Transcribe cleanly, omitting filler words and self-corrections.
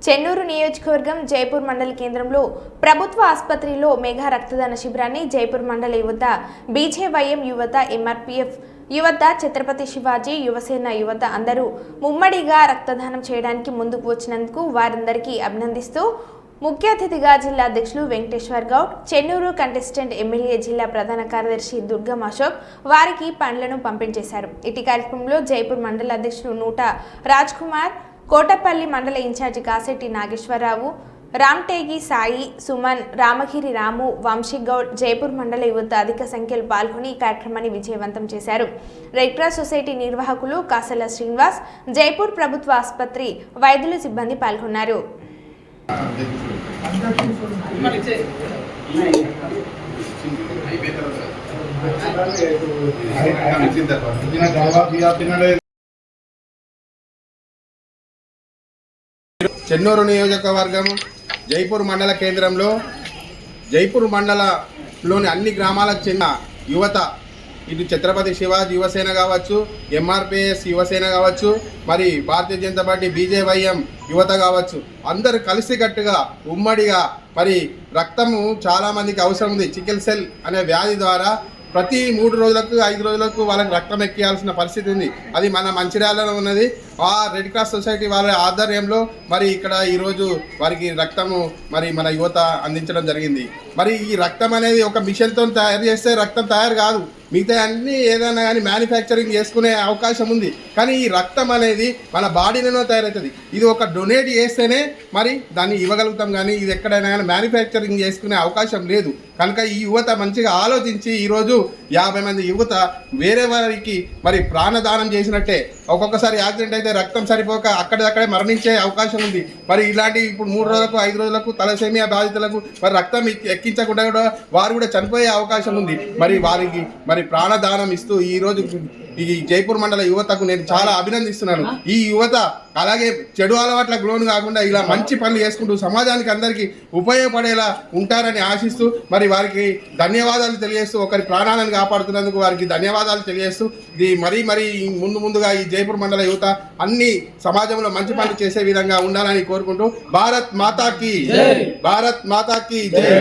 చెన్నూరు నియోజకవర్గం జైపూర్ మండల కేంద్రంలో ప్రభుత్వ ఆసుపత్రిలో మెగా రక్తదాన శిబిరాన్ని జైపూర్ మండల యువత బీజేవైఎం యువత ఎంఆర్పీఎఫ్ యువత ఛత్రపతి శివాజీ యువసేన యువత అందరూ ముమ్మడిగా రక్తదానం చేయడానికి ముందుకు వచ్చినందుకు వారందరికీ అభినందిస్తూ ముఖ్య అతిథిగా జిల్లా అధ్యక్షులు వెంకటేశ్వర్ గౌడ్, చెన్నూరు కంటెస్టెంట్ ఎమ్మెల్యే జిల్లా ప్రధాన కార్యదర్శి దుర్గం అశోక్ వారికి పండ్లను పంపిణీ ఇటీ కార్యక్రమంలో జైపూర్ మండల అధ్యక్షులు నూట రాజ్ కుమార్, కోటపల్లి మండల ఇన్ఛార్జి కాశెట్టి నాగేశ్వరరావు, రామ్టేగి సాయి, సుమన్, రామగిరి రాము, వంశీగౌడ్, జైపూర్ మండల యువత అధిక సంఖ్యలో పాల్గొని ఈ కార్యక్రమాన్ని విజయవంతం చేశారు. రెడ్ క్రాస్ సొసైటీ నిర్వాహకులు కాసల శ్రీనివాస్, జైపూర్ ప్రభుత్వ ఆసుపత్రి వైద్యులు సిబ్బంది పాల్గొన్నారు. చెన్నూరు నియోజకవర్గం జైపూర్ మండల కేంద్రంలో జైపూర్ మండలంలోని అన్ని గ్రామాలకు చెందిన యువత, ఇటు ఛత్రపతి శివాజీ యువసేన కావచ్చు, ఎంఆర్పిఎస్ యువసేన కావచ్చు, మరి భారతీయ జనతా పార్టీ బీజేవైఎం యువత కావచ్చు, అందరూ కలిసికట్టుగా ఉమ్మడిగా మరి రక్తము చాలామందికి అవసరం ఉంది. సికిల్ సెల్ అనే వ్యాధి ద్వారా ప్రతి 3 రోజులకు 5 రోజులకు వాళ్ళకి రక్తం ఎక్కియాల్సిన పరిస్థితి ఉంది. అది మన మంచిర్యాలలో ఉన్నది. ఆ రెడ్ క్రాస్ సొసైటీ వాళ్ళ ఆధ్వర్యంలో మరి ఇక్కడ ఈరోజు వారికి రక్తము మరి మన యువత అందించడం జరిగింది. మరి ఈ రక్తం అనేది ఒక మిషన్తో తయారు చేస్తే రక్తం తయారు కాదు. మిగతా అన్నీ ఏదైనా కానీ మ్యానుఫ్యాక్చరింగ్ చేసుకునే అవకాశం ఉంది. కానీ ఈ రక్తం అనేది మన బాడీలోనే తయారవుతుంది. ఇది ఒక డొనేట్ చేస్తేనే మరి దాన్ని ఇవ్వగలుగుతాం. కానీ ఇది ఎక్కడైనా కానీ మ్యానుఫ్యాక్చరింగ్ చేసుకునే అవకాశం లేదు. కనుక ఈ యువత మంచిగా ఆలోచించి ఈరోజు 50 మంది యువత వేరే వారికి మరి ప్రాణదానం చేసినట్టే. ఒక్కొక్కసారి యాక్సిడెంట్ అయితే రక్తం సరిపోక అక్కడిదక్కడే మరణించే అవకాశం ఉంది. మరి ఇలాంటి ఇప్పుడు 3 రోజులకు 5 రోజులకు తలసేమియా బాధితులకు మరి రక్తం ఎక్కించకుండా కూడా వారు కూడా చనిపోయే అవకాశం ఉంది. మరి వారికి మరి ప్రాణదానం ఇస్తూ ఈరోజు ఈ జైపూర్ మండల యువతకు నేను చాలా అభినందిస్తున్నాను. ఈ యువత అలాగే చెడు అలవాట్లకు లోను కాకుండా ఇలా మంచి పనులు చేసుకుంటూ సమాజానికి అందరికీ ఉపయోగపడేలా ఉంటారని ఆశిస్తూ మరి వారికి ధన్యవాదాలు తెలియజేస్తూ, ఒకరి ప్రాణాలను కాపాడుతున్నందుకు వారికి ధన్యవాదాలు తెలియజేస్తూ మరీ ముందుగా ఈ జైపూర్ మండల యువత అన్ని సమాజంలో మంచి పనులు చేసే విధంగా ఉండాలని కోరుకుంటూ భారత్ మాతాకి జై.